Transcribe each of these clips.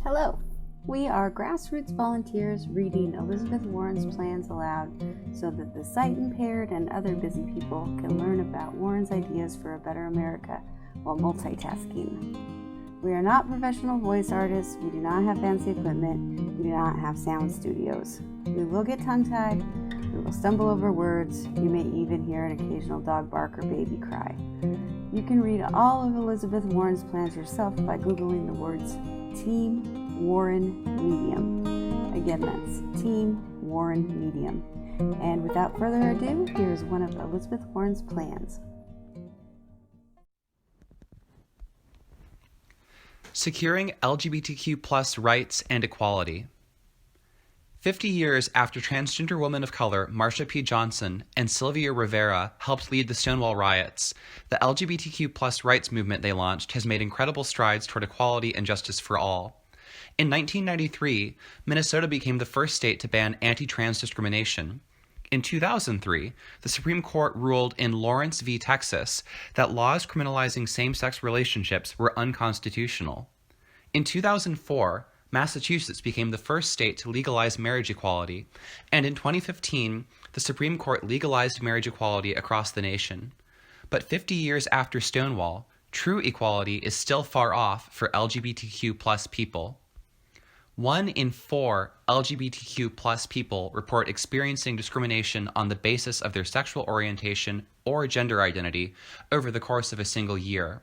Hello, we are grassroots volunteers reading Elizabeth Warren's plans aloud so that the sight impaired and other busy people can learn about Warren's ideas for a better America while multitasking. We are not professional voice artists, we do not have fancy equipment, we do not have sound studios. We will get tongue-tied, we will stumble over words, you may even hear an occasional dog bark or baby cry. You can read all of Elizabeth Warren's plans yourself by Googling the words Team Warren Medium. Again, that's Team Warren Medium. And without further ado, here's one of Elizabeth Warren's plans. Securing LGBTQ+ rights and equality. 50 years after transgender women of color Marsha P. Johnson and Sylvia Rivera helped lead the Stonewall riots, the LGBTQ+ rights movement they launched has made incredible strides toward equality and justice for all. In 1993, Minnesota became the first state to ban anti-trans discrimination. In 2003, the Supreme Court ruled in Lawrence v. Texas that laws criminalizing same-sex relationships were unconstitutional. In 2004, Massachusetts became the first state to legalize marriage equality, and in 2015, the Supreme Court legalized marriage equality across the nation. But 50 years after Stonewall, true equality is still far off for LGBTQ+ people. 1 in 4 LGBTQ+ people report experiencing discrimination on the basis of their sexual orientation or gender identity over the course of a single year.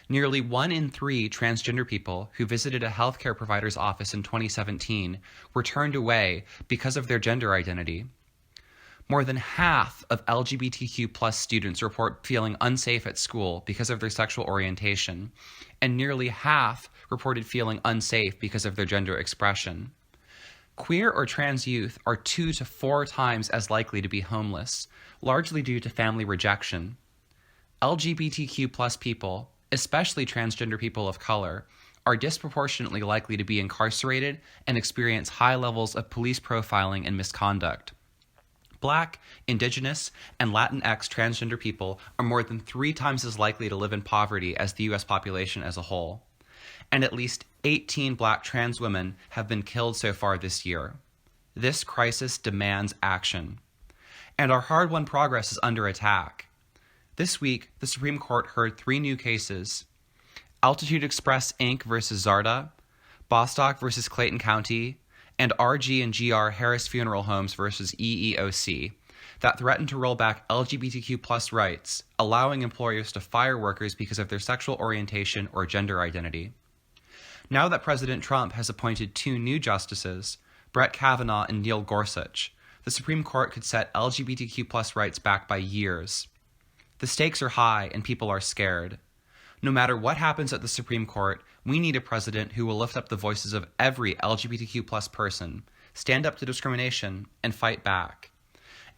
Nearly 1 in 3 transgender people who visited a healthcare provider's office in 2017 were turned away because of their gender identity. More than half of LGBTQ+ students report feeling unsafe at school because of their sexual orientation, and nearly half reported feeling unsafe because of their gender expression. Queer or trans youth are 2 to 4 times as likely to be homeless, largely due to family rejection. LGBTQ+ people, especially transgender people of color, are disproportionately likely to be incarcerated and experience high levels of police profiling and misconduct. Black, Indigenous, and Latinx transgender people are more than 3 times as likely to live in poverty as the U.S. population as a whole. And at least 18 Black trans women have been killed so far this year. This crisis demands action. And our hard-won progress is under attack. This week, the Supreme Court heard 3 new cases: Altitude Express Inc. versus Zarda, Bostock versus Clayton County, and RG and GR Harris Funeral Homes versus EEOC, that threaten to roll back LGBTQ+ rights, allowing employers to fire workers because of their sexual orientation or gender identity. Now that President Trump has appointed 2 new justices, Brett Kavanaugh and Neil Gorsuch, the Supreme Court could set LGBTQ+ rights back by years. The stakes are high and people are scared. No matter what happens at the Supreme Court, we need a president who will lift up the voices of every LGBTQ+ person, stand up to discrimination, and fight back.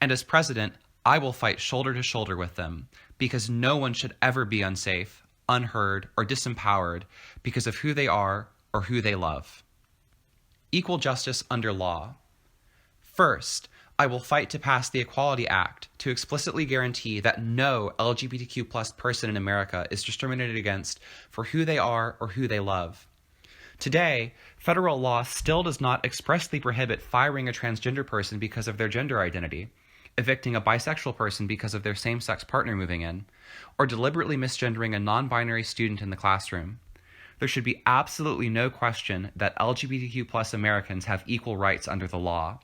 And as president, I will fight shoulder to shoulder with them, because no one should ever be unsafe, unheard, or disempowered because of who they are or who they love. Equal justice under law. First, I will fight to pass the Equality Act to explicitly guarantee that no LGBTQ+ person in America is discriminated against for who they are or who they love. Today, federal law still does not expressly prohibit firing a transgender person because of their gender identity, evicting a bisexual person because of their same-sex partner moving in, or deliberately misgendering a non-binary student in the classroom. There should be absolutely no question that LGBTQ+ Americans have equal rights under the law.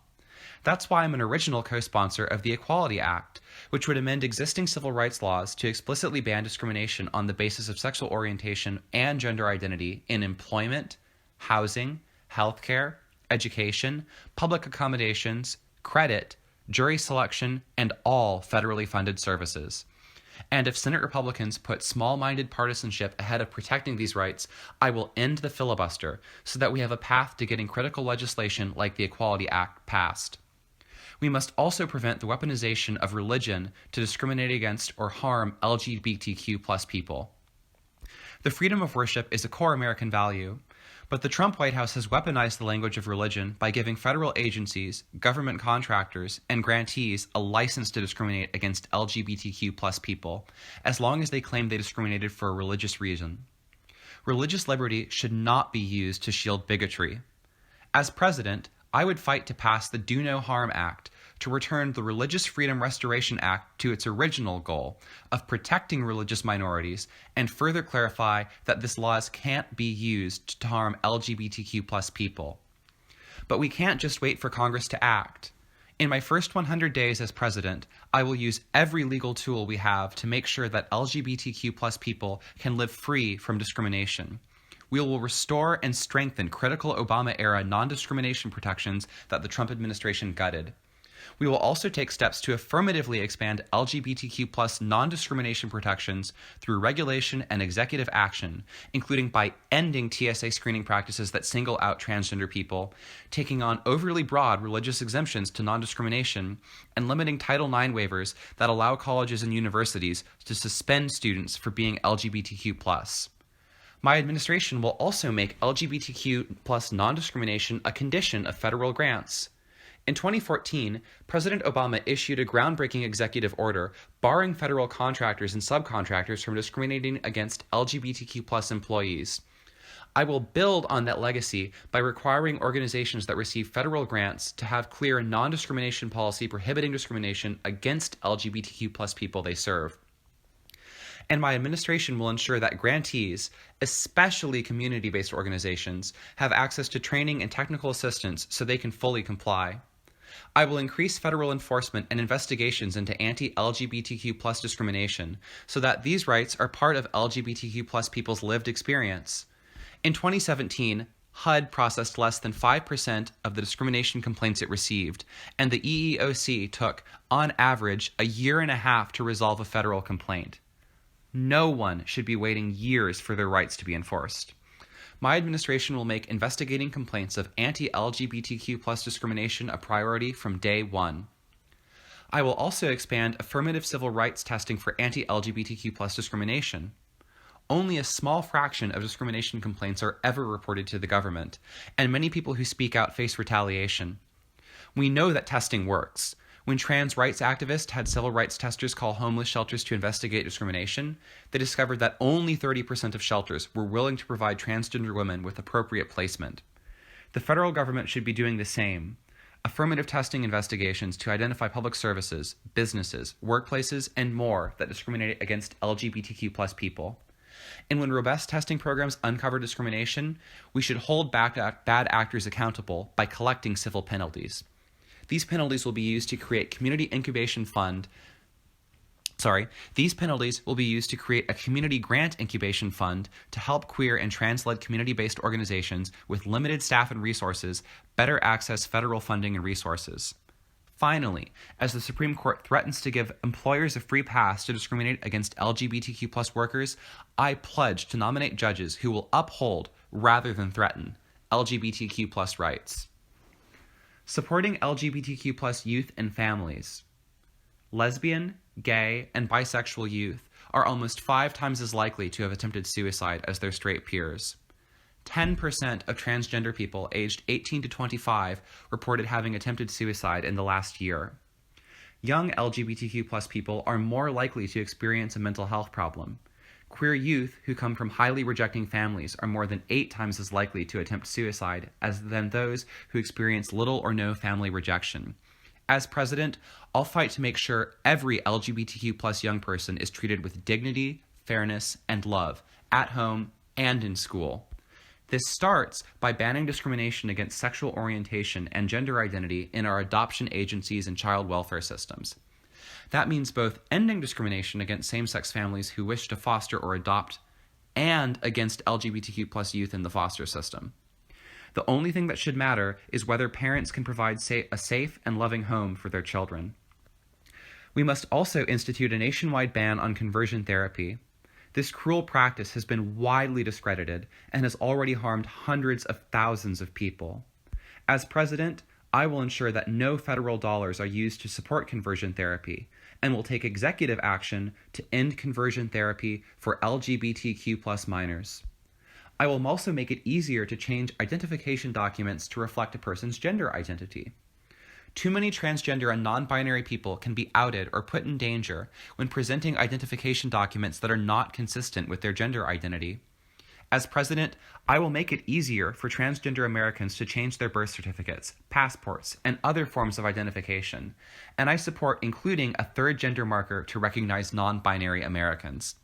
That's why I'm an original co-sponsor of the Equality Act, which would amend existing civil rights laws to explicitly ban discrimination on the basis of sexual orientation and gender identity in employment, housing, healthcare, education, public accommodations, credit, jury selection, and all federally funded services. And if Senate Republicans put small-minded partisanship ahead of protecting these rights, I will end the filibuster so that we have a path to getting critical legislation like the Equality Act passed. We must also prevent the weaponization of religion to discriminate against or harm LGBTQ+ people. The freedom of worship is a core American value, but the Trump White House has weaponized the language of religion by giving federal agencies, government contractors, and grantees a license to discriminate against LGBTQ+ people, as long as they claim they discriminated for a religious reason. Religious liberty should not be used to shield bigotry. As president, I would fight to pass the Do No Harm Act to return the Religious Freedom Restoration Act to its original goal of protecting religious minorities and further clarify that this law can't be used to harm LGBTQ plus people. But we can't just wait for Congress to act. In my first 100 days as president, I will use every legal tool we have to make sure that LGBTQ plus people can live free from discrimination. We will restore and strengthen critical Obama-era non-discrimination protections that the Trump administration gutted. We will also take steps to affirmatively expand LGBTQ plus non-discrimination protections through regulation and executive action, including by ending TSA screening practices that single out transgender people, taking on overly broad religious exemptions to non-discrimination, and limiting Title IX waivers that allow colleges and universities to suspend students for being LGBTQ plus. My administration will also make LGBTQ plus non-discrimination a condition of federal grants. In 2014, President Obama issued a groundbreaking executive order barring federal contractors and subcontractors from discriminating against LGBTQ plus employees. I will build on that legacy by requiring organizations that receive federal grants to have clear non-discrimination policy prohibiting discrimination against LGBTQ plus people they serve. And my administration will ensure that grantees, especially community-based organizations, have access to training and technical assistance so they can fully comply. I will increase federal enforcement and investigations into anti-LGBTQ plus discrimination so that these rights are part of LGBTQ plus people's lived experience. In 2017, HUD processed less than 5% of the discrimination complaints it received, and the EEOC took, on average, a year and a half to resolve a federal complaint. No one should be waiting years for their rights to be enforced. My administration will make investigating complaints of anti-LGBTQ plus discrimination a priority from day one. I will also expand affirmative civil rights testing for anti-LGBTQ plus discrimination. Only a small fraction of discrimination complaints are ever reported to the government, and many people who speak out face retaliation. We know that testing works. When trans rights activists had civil rights testers call homeless shelters to investigate discrimination, they discovered that only 30% of shelters were willing to provide transgender women with appropriate placement. The federal government should be doing the same. Affirmative testing investigations to identify public services, businesses, workplaces, and more that discriminate against LGBTQ plus people. And when robust testing programs uncover discrimination, we should hold bad actors accountable by collecting civil penalties. These penalties will be used to create a community grant incubation fund to help queer and trans-led community-based organizations with limited staff and resources better access federal funding and resources. Finally, as the Supreme Court threatens to give employers a free pass to discriminate against LGBTQ plus workers, I pledge to nominate judges who will uphold, rather than threaten, LGBTQ plus rights. Supporting LGBTQ plus youth and families. Lesbian, gay, and bisexual youth are almost 5 times as likely to have attempted suicide as their straight peers. 10% of transgender people aged 18 to 25 reported having attempted suicide in the last year. Young LGBTQ plus people are more likely to experience a mental health problem. Queer youth who come from highly rejecting families are more than 8 times as likely to attempt suicide than those who experience little or no family rejection. As president, I'll fight to make sure every LGBTQ plus young person is treated with dignity, fairness, and love, at home and in school. This starts by banning discrimination against sexual orientation and gender identity in our adoption agencies and child welfare systems. That means both ending discrimination against same-sex families who wish to foster or adopt and against LGBTQ plus youth in the foster system. The only thing that should matter is whether parents can provide a safe and loving home for their children. We must also institute a nationwide ban on conversion therapy. This cruel practice has been widely discredited and has already harmed hundreds of thousands of people. As president, I will ensure that no federal dollars are used to support conversion therapy and will take executive action to end conversion therapy for LGBTQ plus minors. I will also make it easier to change identification documents to reflect a person's gender identity. Too many transgender and non-binary people can be outed or put in danger when presenting identification documents that are not consistent with their gender identity. As president, I will make it easier for transgender Americans to change their birth certificates, passports, and other forms of identification, and I support including a third gender marker to recognize non-binary Americans.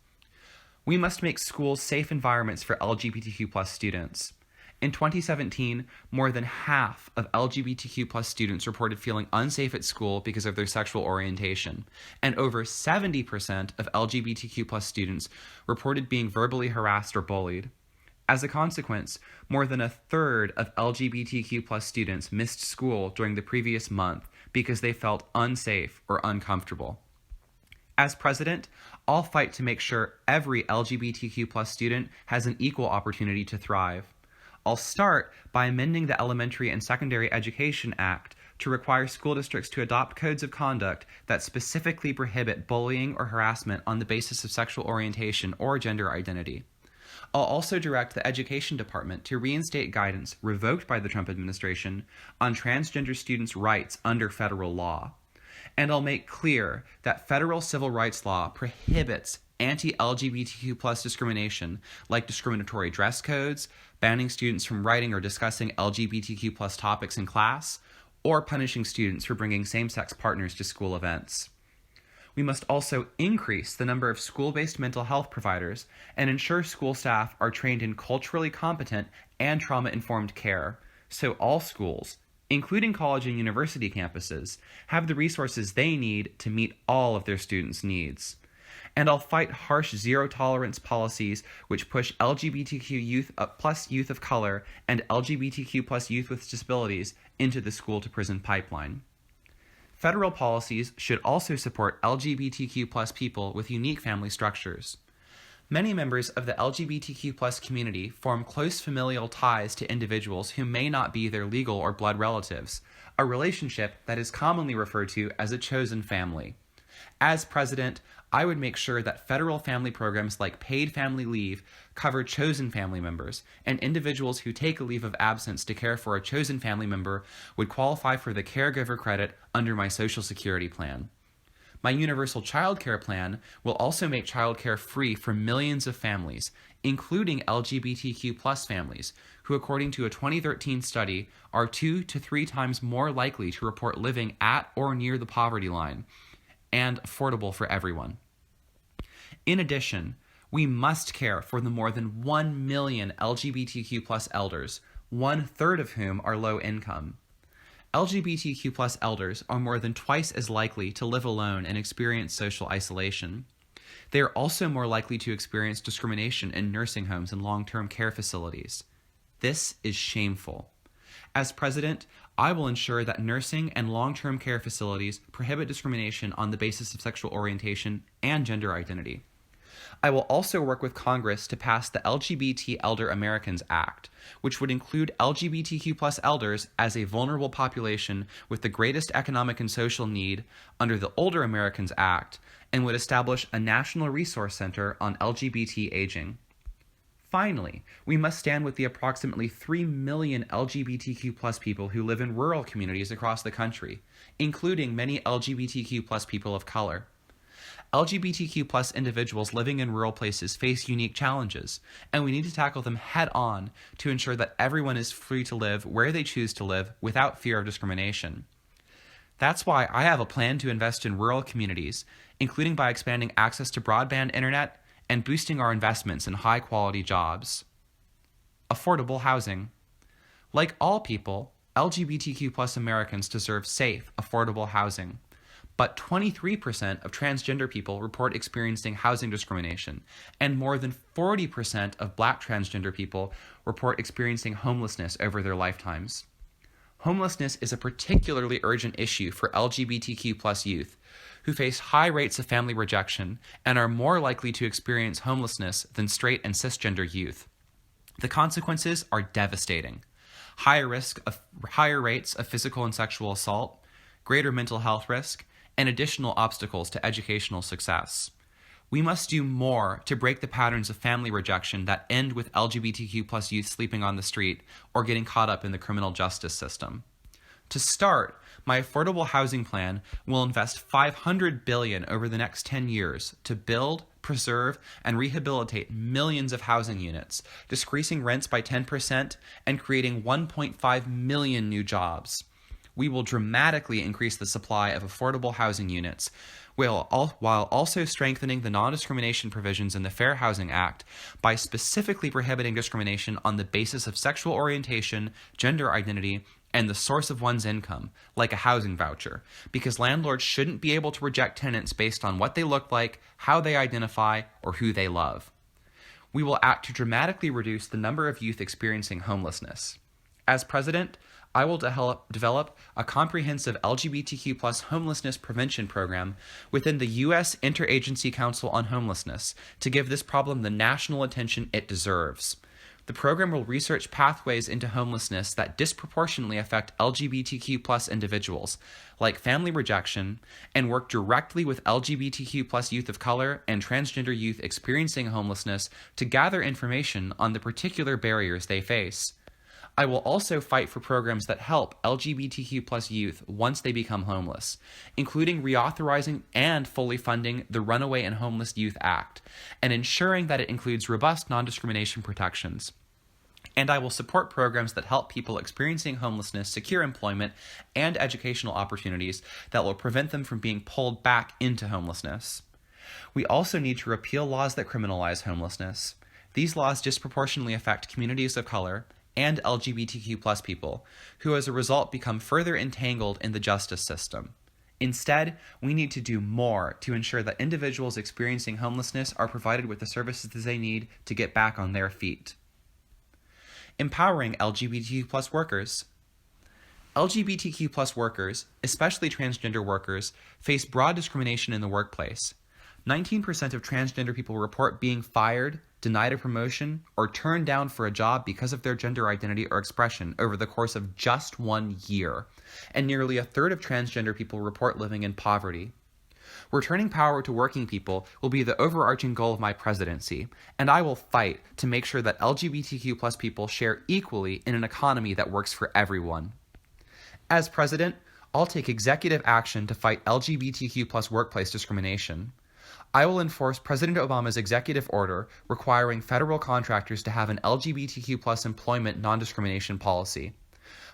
We must make schools safe environments for LGBTQ+ students. In 2017, more than half of LGBTQ+ students reported feeling unsafe at school because of their sexual orientation, and over 70% of LGBTQ+ students reported being verbally harassed or bullied. As a consequence, more than a third of LGBTQ+ students missed school during the previous month because they felt unsafe or uncomfortable. As president, I'll fight to make sure every LGBTQ+ student has an equal opportunity to thrive. I'll start by amending the Elementary and Secondary Education Act to require school districts to adopt codes of conduct that specifically prohibit bullying or harassment on the basis of sexual orientation or gender identity. I'll also direct the Education Department to reinstate guidance revoked by the Trump administration on transgender students' rights under federal law. And I'll make clear that federal civil rights law prohibits anti-LGBTQ+ discrimination, like discriminatory dress codes, banning students from writing or discussing LGBTQ+ topics in class, or punishing students for bringing same-sex partners to school events. We must also increase the number of school-based mental health providers and ensure school staff are trained in culturally competent and trauma-informed care, so all schools, including college and university campuses, have the resources they need to meet all of their students' needs. And I'll fight harsh zero-tolerance policies which push LGBTQ youth plus youth of color and LGBTQ plus youth with disabilities into the school-to-prison pipeline. Federal policies should also support LGBTQ plus people with unique family structures. Many members of the LGBTQ plus community form close familial ties to individuals who may not be their legal or blood relatives, a relationship that is commonly referred to as a chosen family. As president, I would make sure that federal family programs like paid family leave cover chosen family members, and individuals who take a leave of absence to care for a chosen family member would qualify for the caregiver credit under my Social Security plan. My universal child care plan will also make child care free for millions of families, including LGBTQ plus families, who according to a 2013 study are 2 to 3 times more likely to report living at or near the poverty line, and affordable for everyone. In addition, we must care for the more than 1 million LGBTQ plus elders, 1/3 of whom are low income. LGBTQ plus elders are more than twice as likely to live alone and experience social isolation. They are also more likely to experience discrimination in nursing homes and long-term care facilities. This is shameful. As president, I will ensure that nursing and long-term care facilities prohibit discrimination on the basis of sexual orientation and gender identity. I will also work with Congress to pass the LGBT Elder Americans Act, which would include LGBTQ plus elders as a vulnerable population with the greatest economic and social need under the Older Americans Act, and would establish a national resource center on LGBT aging. Finally, we must stand with the approximately 3 million LGBTQ plus people who live in rural communities across the country, including many LGBTQ plus people of color. LGBTQ plus individuals living in rural places face unique challenges, and we need to tackle them head on to ensure that everyone is free to live where they choose to live without fear of discrimination. That's why I have a plan to invest in rural communities, including by expanding access to broadband internet and boosting our investments in high-quality jobs. Affordable housing. Like all people, LGBTQ plus Americans deserve safe, affordable housing. But 23% of transgender people report experiencing housing discrimination, and more than 40% of Black transgender people report experiencing homelessness over their lifetimes. Homelessness is a particularly urgent issue for LGBTQ plus youth, who face high rates of family rejection and are more likely to experience homelessness than straight and cisgender youth. The consequences are devastating. Higher rates of physical and sexual assault, greater mental health risk, and additional obstacles to educational success. We must do more to break the patterns of family rejection that end with LGBTQ plus youth sleeping on the street or getting caught up in the criminal justice system. To start, my affordable housing plan will invest $500 billion over the next 10 years to build, preserve, and rehabilitate millions of housing units, decreasing rents by 10% and creating 1.5 million new jobs. We will dramatically increase the supply of affordable housing units, while also strengthening the non-discrimination provisions in the Fair Housing Act by specifically prohibiting discrimination on the basis of sexual orientation, gender identity, and the source of one's income, like a housing voucher, because landlords shouldn't be able to reject tenants based on what they look like, how they identify, or who they love. We will act to dramatically reduce the number of youth experiencing homelessness. As president, I will develop a comprehensive LGBTQ+ homelessness prevention program within the U.S. Interagency Council on Homelessness to give this problem the national attention it deserves. The program will research pathways into homelessness that disproportionately affect LGBTQ+ individuals, like family rejection, and work directly with LGBTQ+ youth of color and transgender youth experiencing homelessness to gather information on the particular barriers they face. I will also fight for programs that help LGBTQ+ youth once they become homeless, including reauthorizing and fully funding the Runaway and Homeless Youth Act, and ensuring that it includes robust non-discrimination protections. And I will support programs that help people experiencing homelessness secure employment and educational opportunities that will prevent them from being pulled back into homelessness. We also need to repeal laws that criminalize homelessness. These laws disproportionately affect communities of color and LGBTQ+ people, who as a result become further entangled in the justice system. Instead, we need to do more to ensure that individuals experiencing homelessness are provided with the services they need to get back on their feet. Empowering LGBTQ+ workers. LGBTQ+ workers, especially transgender workers, face broad discrimination in the workplace. 19% of transgender people report being fired, denied a promotion, or turned down for a job because of their gender identity or expression over the course of just 1 year, and nearly a third of transgender people report living in poverty. Returning power to working people will be the overarching goal of my presidency, and I will fight to make sure that LGBTQ+ people share equally in an economy that works for everyone. As president, I'll take executive action to fight LGBTQ+ workplace discrimination. I will enforce President Obama's executive order requiring federal contractors to have an LGBTQ+ employment non-discrimination policy.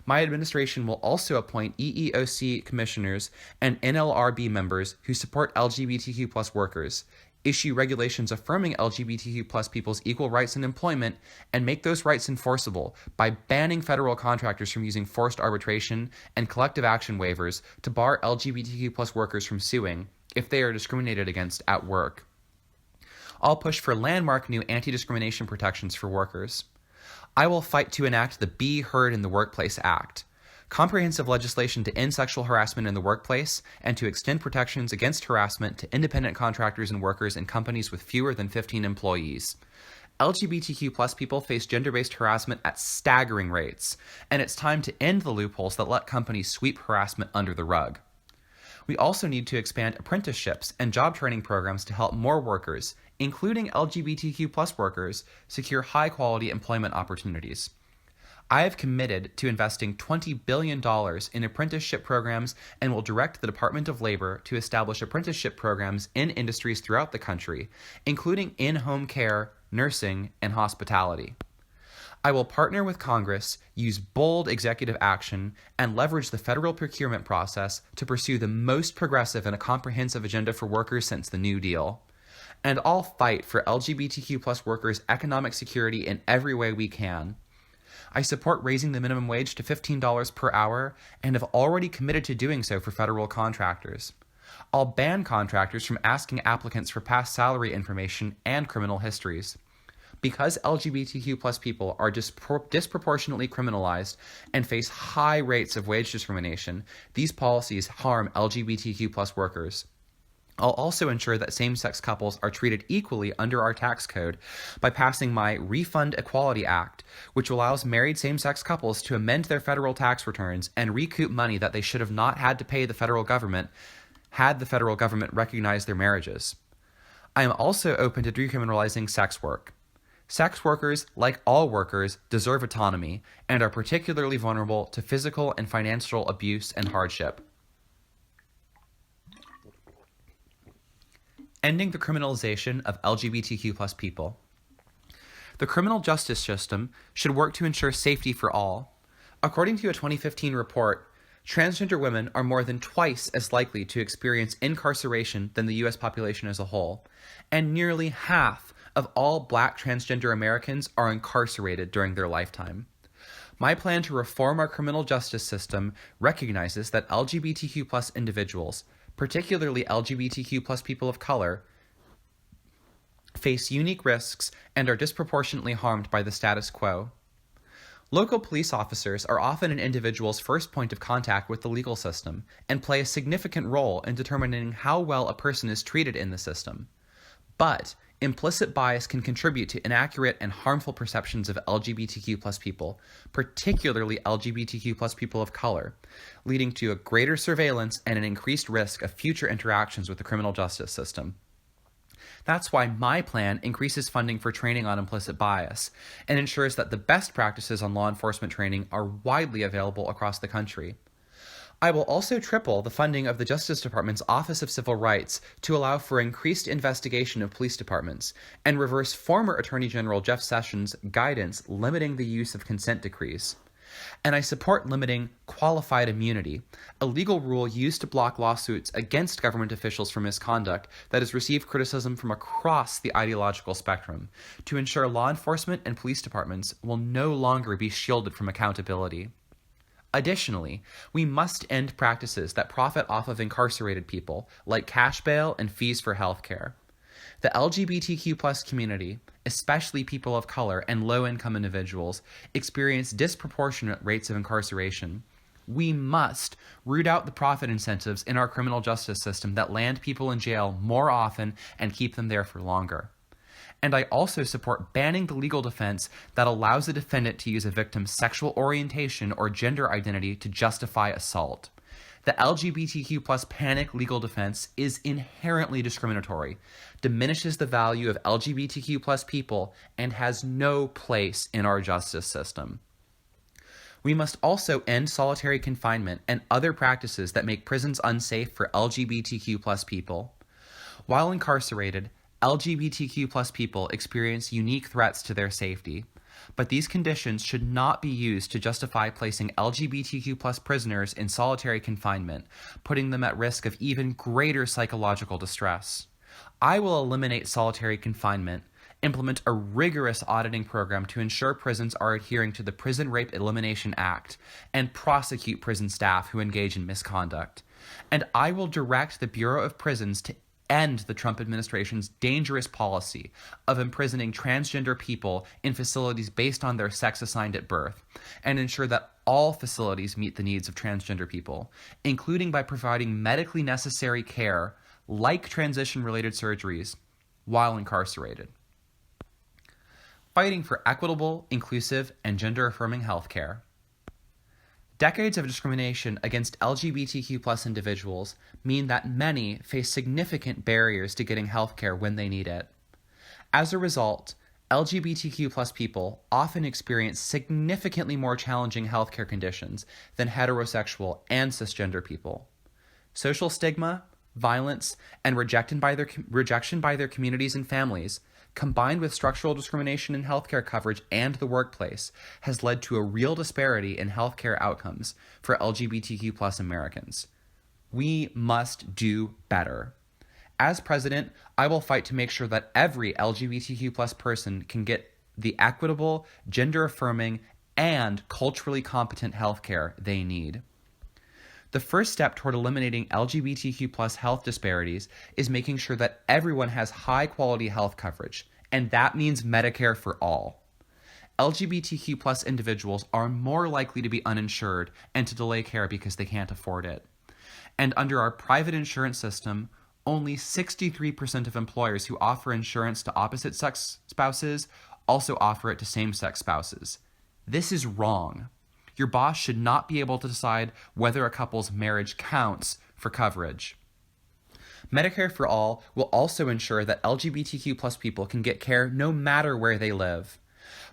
My administration will also appoint EEOC commissioners and NLRB members who support LGBTQ+ workers, issue regulations affirming LGBTQ+ people's equal rights in employment, and make those rights enforceable by banning federal contractors from using forced arbitration and collective action waivers to bar LGBTQ+ workers from suing if they are discriminated against at work. I'll push for landmark new anti-discrimination protections for workers. I will fight to enact the Be Heard in the Workplace Act, comprehensive legislation to end sexual harassment in the workplace and to extend protections against harassment to independent contractors and workers in companies with fewer than 15 employees. LGBTQ+ people face gender-based harassment at staggering rates, and it's time to end the loopholes that let companies sweep harassment under the rug. We also need to expand apprenticeships and job training programs to help more workers, including LGBTQ+ workers, secure high-quality employment opportunities. I have committed to investing $20 billion in apprenticeship programs and will direct the Department of Labor to establish apprenticeship programs in industries throughout the country, including in-home care, nursing, and hospitality. I will partner with Congress, use bold executive action, and leverage the federal procurement process to pursue the most progressive and a comprehensive agenda for workers since the New Deal. And I'll fight for LGBTQ+ workers' economic security in every way we can. I support raising the minimum wage to $15 per hour and have already committed to doing so for federal contractors. I'll ban contractors from asking applicants for past salary information and criminal histories. Because LGBTQ+ people are disproportionately criminalized and face high rates of wage discrimination, these policies harm LGBTQ+ workers. I'll also ensure that same-sex couples are treated equally under our tax code by passing my Refund Equality Act, which allows married same-sex couples to amend their federal tax returns and recoup money that they should have not had to pay the federal government had the federal government recognized their marriages. I am also open to decriminalizing sex work. Sex workers, like all workers, deserve autonomy and are particularly vulnerable to physical and financial abuse and hardship. Ending the criminalization of LGBTQ plus people. The criminal justice system should work to ensure safety for all. According to a 2015 report, transgender women are more than twice as likely to experience incarceration than the U.S. population as a whole, and nearly half of all Black transgender Americans are incarcerated during their lifetime. My plan to reform our criminal justice system recognizes that LGBTQ plus individuals, particularly LGBTQ plus people of color, face unique risks and are disproportionately harmed by the status quo. Local police officers are often an individual's first point of contact with the legal system and play a significant role in determining how well a person is treated in the system. But implicit bias can contribute to inaccurate and harmful perceptions of LGBTQ plus people, particularly LGBTQ plus people of color, leading to a greater surveillance and an increased risk of future interactions with the criminal justice system. That's why my plan increases funding for training on implicit bias and ensures that the best practices on law enforcement training are widely available across the country. I will also triple the funding of the Justice Department's Office of Civil Rights to allow for increased investigation of police departments and reverse former Attorney General Jeff Sessions' guidance limiting the use of consent decrees. And I support limiting qualified immunity, a legal rule used to block lawsuits against government officials for misconduct that has received criticism from across the ideological spectrum, to ensure law enforcement and police departments will no longer be shielded from accountability. Additionally, we must end practices that profit off of incarcerated people, like cash bail and fees for healthcare. The LGBTQ plus community, especially people of color and low-income individuals, experience disproportionate rates of incarceration. We must root out the profit incentives in our criminal justice system that land people in jail more often and keep them there for longer. And I also support banning the legal defense that allows a defendant to use a victim's sexual orientation or gender identity to justify assault. The LGBTQ plus panic legal defense is inherently discriminatory, diminishes the value of LGBTQ plus people, and has no place in our justice system. We must also end solitary confinement and other practices that make prisons unsafe for LGBTQ plus people. While incarcerated, LGBTQ plus people experience unique threats to their safety, but these conditions should not be used to justify placing LGBTQ plus prisoners in solitary confinement, putting them at risk of even greater psychological distress. I will eliminate solitary confinement, implement a rigorous auditing program to ensure prisons are adhering to the Prison Rape Elimination Act, and prosecute prison staff who engage in misconduct. And I will direct the Bureau of Prisons to end the Trump administration's dangerous policy of imprisoning transgender people in facilities based on their sex assigned at birth, and ensure that all facilities meet the needs of transgender people, including by providing medically necessary care, like transition-related surgeries, while incarcerated. Fighting for equitable, inclusive, and gender-affirming healthcare. Decades of discrimination against LGBTQ plus individuals mean that many face significant barriers to getting healthcare when they need it. As a result, LGBTQ plus people often experience significantly more challenging healthcare conditions than heterosexual and cisgender people. Social stigma, violence, and rejection by their communities and families, combined with structural discrimination in healthcare coverage and the workplace, has led to a real disparity in healthcare outcomes for LGBTQ plus Americans. We must do better. As president, I will fight to make sure that every LGBTQ plus person can get the equitable, gender-affirming, and culturally competent healthcare they need. The first step toward eliminating LGBTQ plus health disparities is making sure that everyone has high-quality health coverage, and that means Medicare for all. LGBTQ plus individuals are more likely to be uninsured and to delay care because they can't afford it. And under our private insurance system, only 63% of employers who offer insurance to opposite-sex spouses also offer it to same-sex spouses. This is wrong. Your boss should not be able to decide whether a couple's marriage counts for coverage. Medicare for All will also ensure that LGBTQ plus people can get care no matter where they live.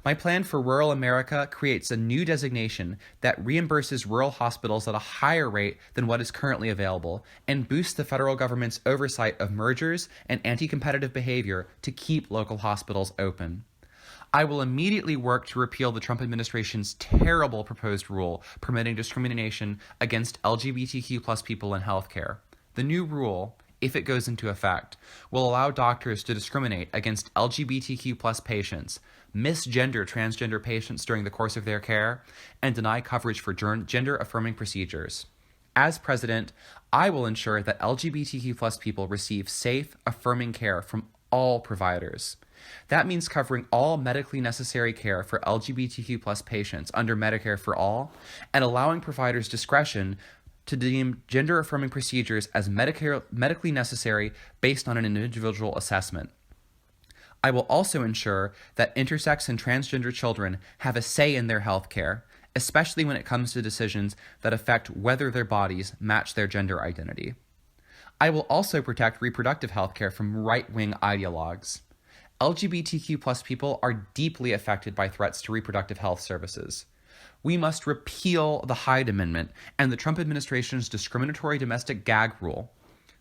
My plan for rural America creates a new designation that reimburses rural hospitals at a higher rate than what is currently available and boosts the federal government's oversight of mergers and anti-competitive behavior to keep local hospitals open. I will immediately work to repeal the Trump administration's terrible proposed rule permitting discrimination against LGBTQ+ people in healthcare. The new rule, if it goes into effect, will allow doctors to discriminate against LGBTQ+ patients, misgender transgender patients during the course of their care, and deny coverage for gender-affirming procedures. As president, I will ensure that LGBTQ+ people receive safe, affirming care from all providers. That means covering all medically necessary care for LGBTQ+ patients under Medicare for All and allowing providers discretion to deem gender-affirming procedures as medically necessary based on an individual assessment. I will also ensure that intersex and transgender children have a say in their health care, especially when it comes to decisions that affect whether their bodies match their gender identity. I will also protect reproductive health care from right-wing ideologues. LGBTQ+ people are deeply affected by threats to reproductive health services. We must repeal the Hyde Amendment and the Trump administration's discriminatory domestic gag rule,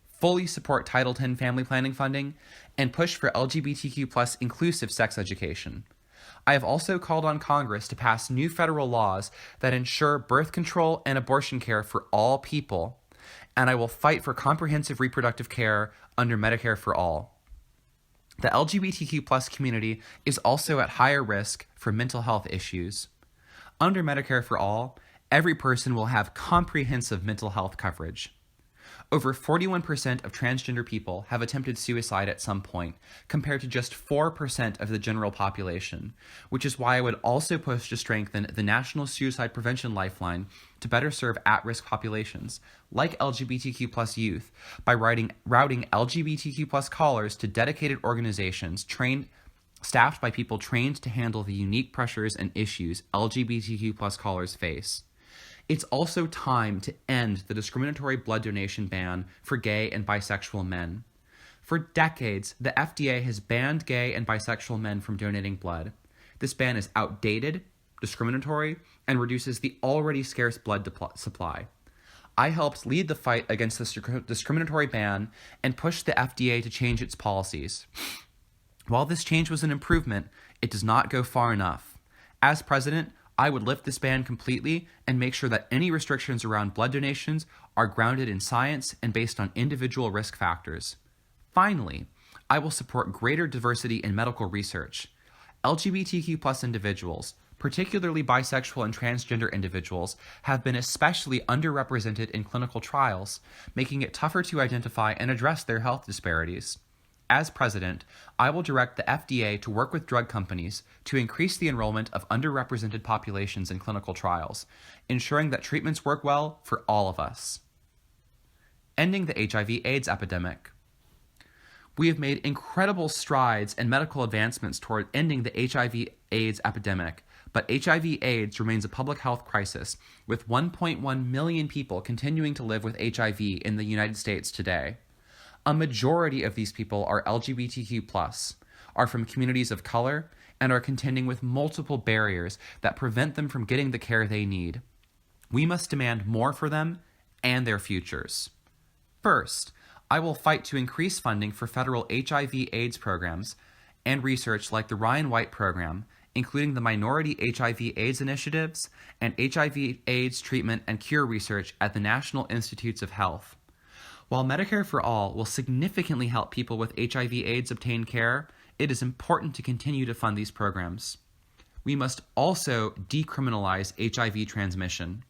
fully support Title X family planning funding, and push for LGBTQ+ inclusive sex education. I have also called on Congress to pass new federal laws that ensure birth control and abortion care for all people, and I will fight for comprehensive reproductive care under Medicare for All. The LGBTQ+ community is also at higher risk for mental health issues. Under Medicare for All, every person will have comprehensive mental health coverage. Over 41% of transgender people have attempted suicide at some point, compared to just 4% of the general population, which is why I would also push to strengthen the National Suicide Prevention Lifeline to better serve at-risk populations, like LGBTQ+ youth, by routing LGBTQ+ callers to dedicated organizations staffed by people trained to handle the unique pressures and issues LGBTQ+ callers face. It's also time to end the discriminatory blood donation ban for gay and bisexual men. For decades, the FDA has banned gay and bisexual men from donating blood. This ban is outdated, discriminatory, and reduces the already scarce blood supply. I helped lead the fight against this discriminatory ban and pushed the FDA to change its policies. While this change was an improvement, it does not go far enough. As president, I would lift this ban completely and make sure that any restrictions around blood donations are grounded in science and based on individual risk factors. Finally, I will support greater diversity in medical research. LGBTQ+ individuals, particularly bisexual and transgender individuals, have been especially underrepresented in clinical trials, making it tougher to identify and address their health disparities. As president, I will direct the FDA to work with drug companies to increase the enrollment of underrepresented populations in clinical trials, ensuring that treatments work well for all of us. Ending the HIV/AIDS epidemic. We have made incredible strides and medical advancements toward ending the HIV/AIDS epidemic, but HIV/AIDS remains a public health crisis, with 1.1 million people continuing to live with HIV in the United States today. A majority of these people are LGBTQ+, are from communities of color, and are contending with multiple barriers that prevent them from getting the care they need. We must demand more for them and their futures. First, I will fight to increase funding for federal HIV/AIDS programs and research like the Ryan White program, including the Minority HIV/AIDS initiatives and HIV/AIDS treatment and cure research at the National Institutes of Health. While Medicare for All will significantly help people with HIV/AIDS obtain care, it is important to continue to fund these programs. We must also decriminalize HIV transmission.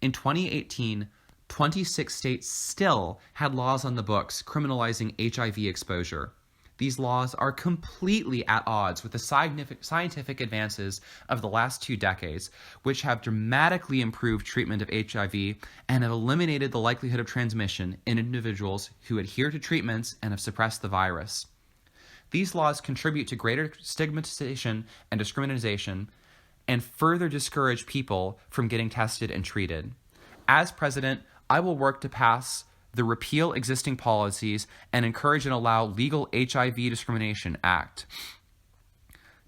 In 2018, 26 states still had laws on the books criminalizing HIV exposure. These laws are completely at odds with the scientific advances of the last 2 decades, which have dramatically improved treatment of HIV and have eliminated the likelihood of transmission in individuals who adhere to treatments and have suppressed the virus. These laws contribute to greater stigmatization and discrimination and further discourage people from getting tested and treated. As president, I will work to pass the Repeal Existing Policies and Encourage and Allow Legal HIV Discrimination Act.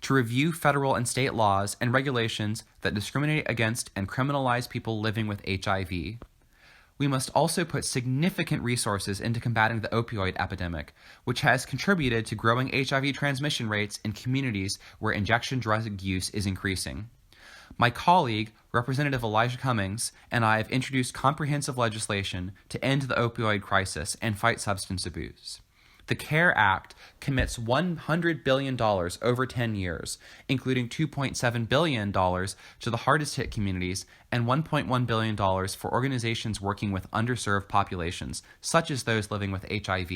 to review federal and state laws and regulations that discriminate against and criminalize people living with HIV. We must also put significant resources into combating the opioid epidemic, which has contributed to growing HIV transmission rates in communities where injection drug use is increasing. My colleague, Representative Elijah Cummings, and I have introduced comprehensive legislation to end the opioid crisis and fight substance abuse. The CARE Act commits $100 billion over 10 years, including $2.7 billion to the hardest hit communities and $1.1 billion for organizations working with underserved populations, such as those living with HIV.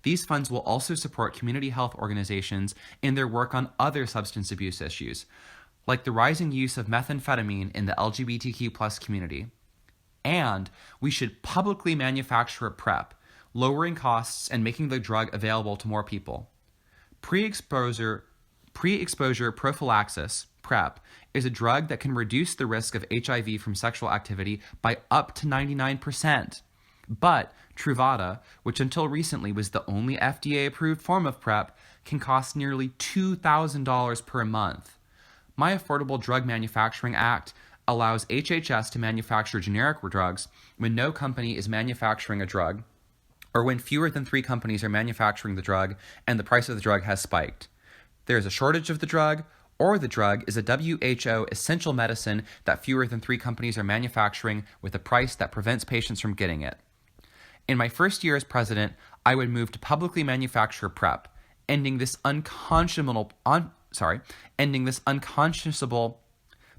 These funds will also support community health organizations in their work on other substance abuse issues, like the rising use of methamphetamine in the LGBTQ+ community. And we should publicly manufacture a PrEP, lowering costs and making the drug available to more people. Pre-exposure prophylaxis, PrEP, is a drug that can reduce the risk of HIV from sexual activity by up to 99%. But Truvada, which until recently was the only FDA-approved form of PrEP, can cost nearly $2,000 per month. My Affordable Drug Manufacturing Act allows HHS to manufacture generic drugs when no company is manufacturing a drug, or when fewer than 3 companies are manufacturing the drug and the price of the drug has spiked. There is a shortage of the drug, or the drug is a WHO essential medicine that fewer than 3 companies are manufacturing with a price that prevents patients from getting it. In my first year as president, I would move to publicly manufacture PrEP, ending this unconscionable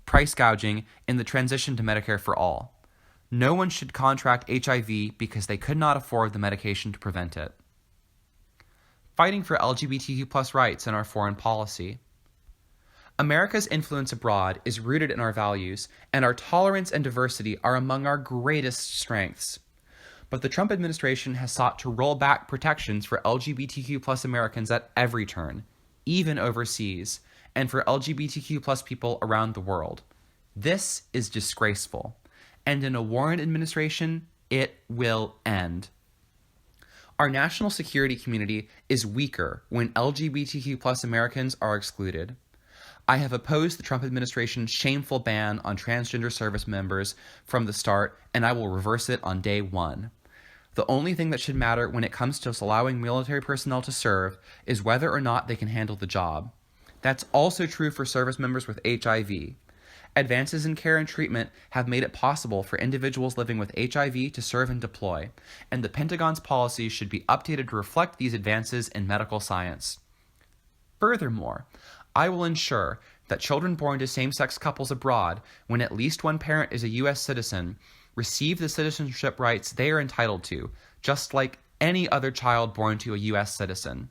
price gouging in the transition to Medicare for all. No one should contract HIV because they could not afford the medication to prevent it. Fighting for LGBTQ+ rights in our foreign policy. America's influence abroad is rooted in our values, and our tolerance and diversity are among our greatest strengths. But the Trump administration has sought to roll back protections for LGBTQ+ Americans at every turn, even overseas, and for LGBTQ+ people around the world. This is disgraceful, and in a Warren administration, it will end. Our national security community is weaker when LGBTQ+ Americans are excluded. I have opposed the Trump administration's shameful ban on transgender service members from the start, and I will reverse it on day one. The only thing that should matter when it comes to us allowing military personnel to serve is whether or not they can handle the job. That's also true for service members with HIV. Advances in care and treatment have made it possible for individuals living with HIV to serve and deploy, and the Pentagon's policies should be updated to reflect these advances in medical science. Furthermore, I will ensure that children born to same-sex couples abroad, when at least one parent is a U.S. citizen, receive the citizenship rights they are entitled to, just like any other child born to a U.S. citizen.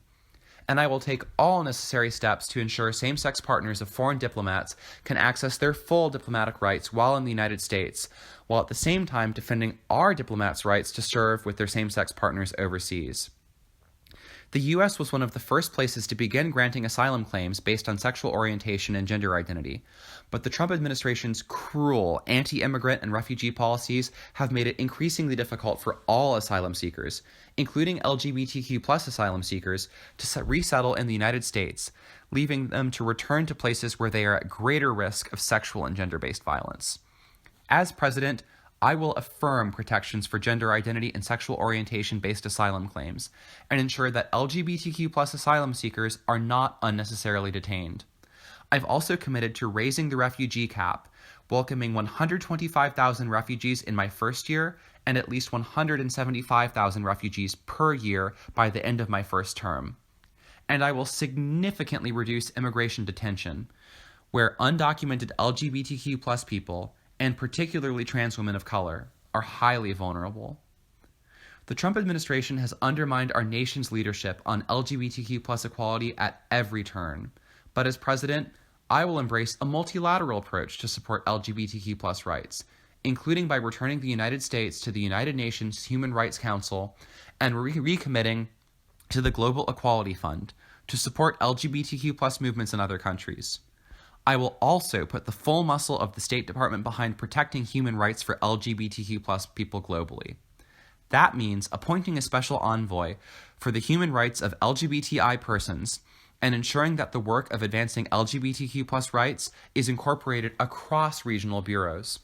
And I will take all necessary steps to ensure same-sex partners of foreign diplomats can access their full diplomatic rights while in the United States, while at the same time defending our diplomats' rights to serve with their same-sex partners overseas. The U.S. was one of the first places to begin granting asylum claims based on sexual orientation and gender identity, but the Trump administration's cruel anti-immigrant and refugee policies have made it increasingly difficult for all asylum seekers, including LGBTQ+ asylum seekers, to resettle in the United States, leaving them to return to places where they are at greater risk of sexual and gender-based violence. As president, I will affirm protections for gender identity and sexual orientation-based asylum claims, and ensure that LGBTQ+ asylum seekers are not unnecessarily detained. I've also committed to raising the refugee cap, welcoming 125,000 refugees in my first year and at least 175,000 refugees per year by the end of my first term. And I will significantly reduce immigration detention, where undocumented LGBTQ+ people, and particularly trans women of color, are highly vulnerable. The Trump administration has undermined our nation's leadership on LGBTQ+ equality at every turn. But as president, I will embrace a multilateral approach to support LGBTQ+ rights, including by returning the United States to the United Nations Human Rights Council and recommitting to the Global Equality Fund to support LGBTQ+ movements in other countries. I will also put the full muscle of the State Department behind protecting human rights for LGBTQ+ people globally. That means appointing a special envoy for the human rights of LGBTI persons and ensuring that the work of advancing LGBTQ+ rights is incorporated across regional bureaus.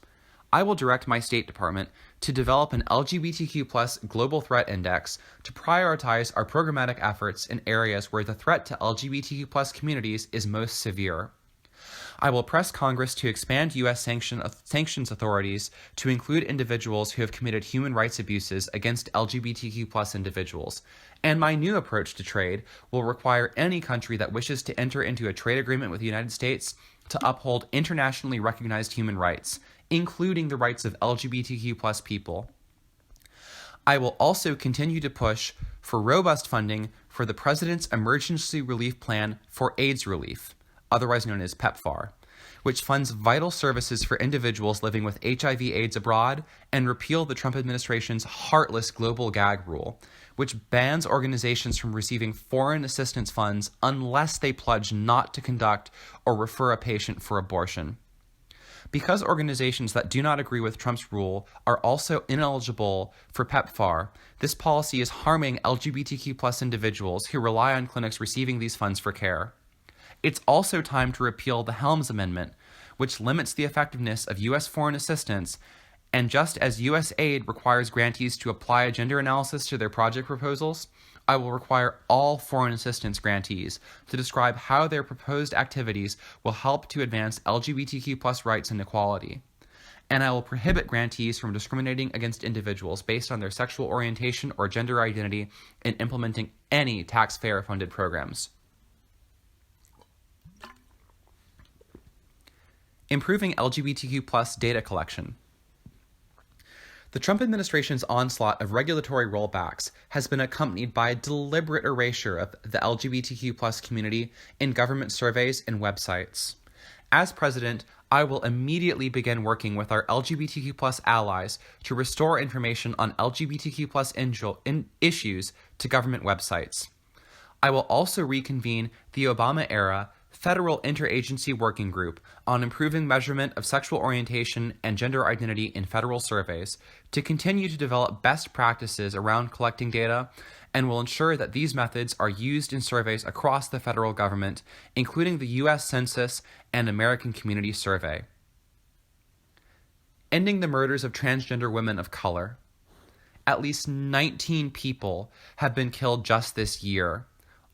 I will direct my State Department to develop an LGBTQ+ Global Threat Index to prioritize our programmatic efforts in areas where the threat to LGBTQ+ communities is most severe. I will press Congress to expand U.S. sanctions authorities to include individuals who have committed human rights abuses against LGBTQ+ individuals. And my new approach to trade will require any country that wishes to enter into a trade agreement with the United States to uphold internationally recognized human rights, including the rights of LGBTQ+ people. I will also continue to push for robust funding for the President's Emergency Relief Plan for AIDS Relief, otherwise known as PEPFAR, which funds vital services for individuals living with HIV/AIDS abroad, and repeal the Trump administration's heartless global gag rule, which bans organizations from receiving foreign assistance funds unless they pledge not to conduct or refer a patient for abortion. Because organizations that do not agree with Trump's rule are also ineligible for PEPFAR, this policy is harming LGBTQ+ individuals who rely on clinics receiving these funds for care. It's also time to repeal the Helms Amendment, which limits the effectiveness of U.S. foreign assistance, and just as U.S. aid requires grantees to apply a gender analysis to their project proposals, I will require all foreign assistance grantees to describe how their proposed activities will help to advance LGBTQ+ rights and equality. And I will prohibit grantees from discriminating against individuals based on their sexual orientation or gender identity in implementing any taxpayer-funded programs. Improving LGBTQ+ data collection. The Trump administration's onslaught of regulatory rollbacks has been accompanied by a deliberate erasure of the LGBTQ+ community in government surveys and websites. As president, I will immediately begin working with our LGBTQ+ allies to restore information on LGBTQ+ issues to government websites. I will also reconvene the Obama-era Federal Interagency Working Group on improving measurement of sexual orientation and gender identity in federal surveys to continue to develop best practices around collecting data, and will ensure that these methods are used in surveys across the federal government, including the U.S. Census and American Community Survey. Ending the murders of transgender women of color. At least 19 people have been killed just this year,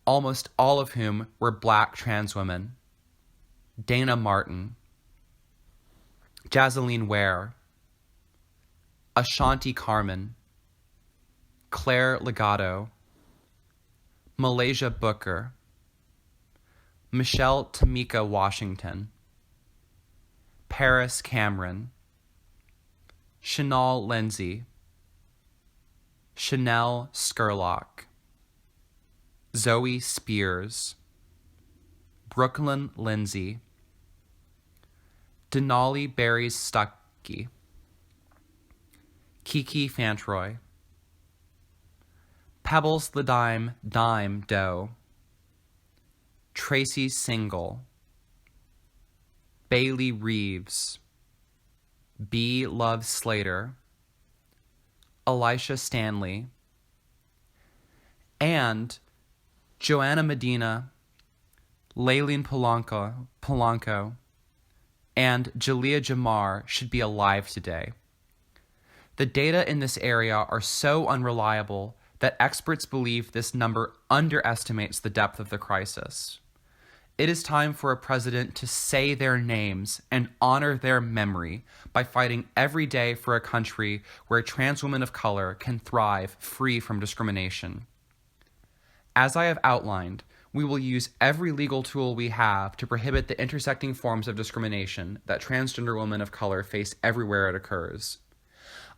almost all of whom were Black trans women. Dana Martin, Jazeline Ware, Ashanti Carmen, Claire Legato, Malaysia Booker, Michelle Tamika Washington, Paris Cameron, Chanel Lindsay, Chanel Scurlock, Zoe Spears, Brooklyn Lindsay, Denali Berries Stuckey, Kiki Fantroy, Pebbles the Dime Doe, Tracy Single, Bailey Reeves, B. Love Slater, Elisha Stanley, and Joanna Medina, Layleen Polanco, and Jalea Jamar should be alive today. The data in this area are so unreliable that experts believe this number underestimates the depth of the crisis. It is time for a president to say their names and honor their memory by fighting every day for a country where trans women of color can thrive free from discrimination. As I have outlined, we will use every legal tool we have to prohibit the intersecting forms of discrimination that transgender women of color face everywhere it occurs.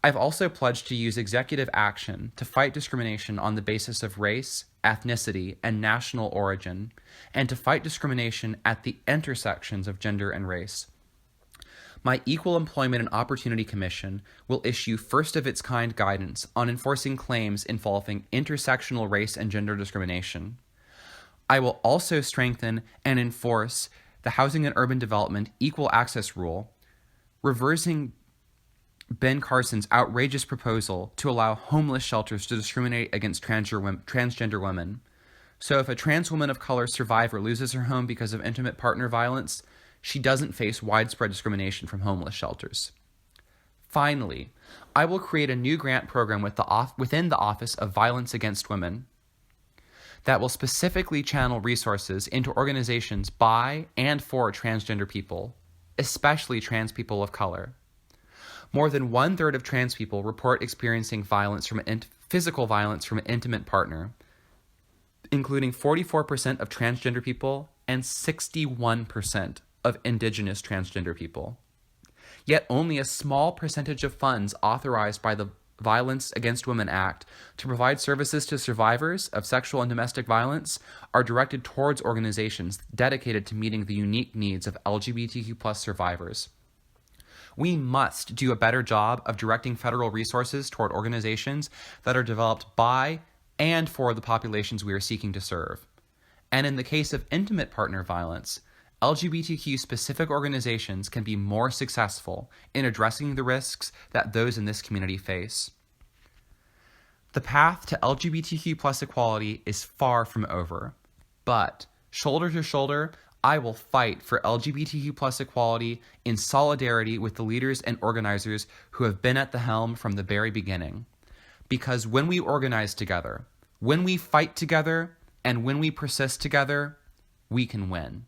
I've also pledged to use executive action to fight discrimination on the basis of race, ethnicity, and national origin, and to fight discrimination at the intersections of gender and race. My Equal Employment and Opportunity Commission will issue first-of-its-kind guidance on enforcing claims involving intersectional race and gender discrimination. I will also strengthen and enforce the Housing and Urban Development Equal Access Rule, reversing Ben Carson's outrageous proposal to allow homeless shelters to discriminate against transgender women, So if a trans woman of color survivor loses her home because of intimate partner violence, she doesn't face widespread discrimination from homeless shelters. Finally, I will create a new grant program within the Office of Violence Against Women that will specifically channel resources into organizations by and for transgender people, especially trans people of color. More than 1/3 of trans people report experiencing physical violence from an intimate partner, including 44% of transgender people and 61% of indigenous transgender people. Yet only a small percentage of funds authorized by the Violence Against Women Act to provide services to survivors of sexual and domestic violence are directed towards organizations dedicated to meeting the unique needs of LGBTQ+ survivors. We must do a better job of directing federal resources toward organizations that are developed by and for the populations we are seeking to serve. And in the case of intimate partner violence, LGBTQ-specific organizations can be more successful in addressing the risks that those in this community face. The path to LGBTQ+ equality is far from over, but shoulder to shoulder, I will fight for LGBTQ+ equality in solidarity with the leaders and organizers who have been at the helm from the very beginning. Because when we organize together, when we fight together, and when we persist together, we can win.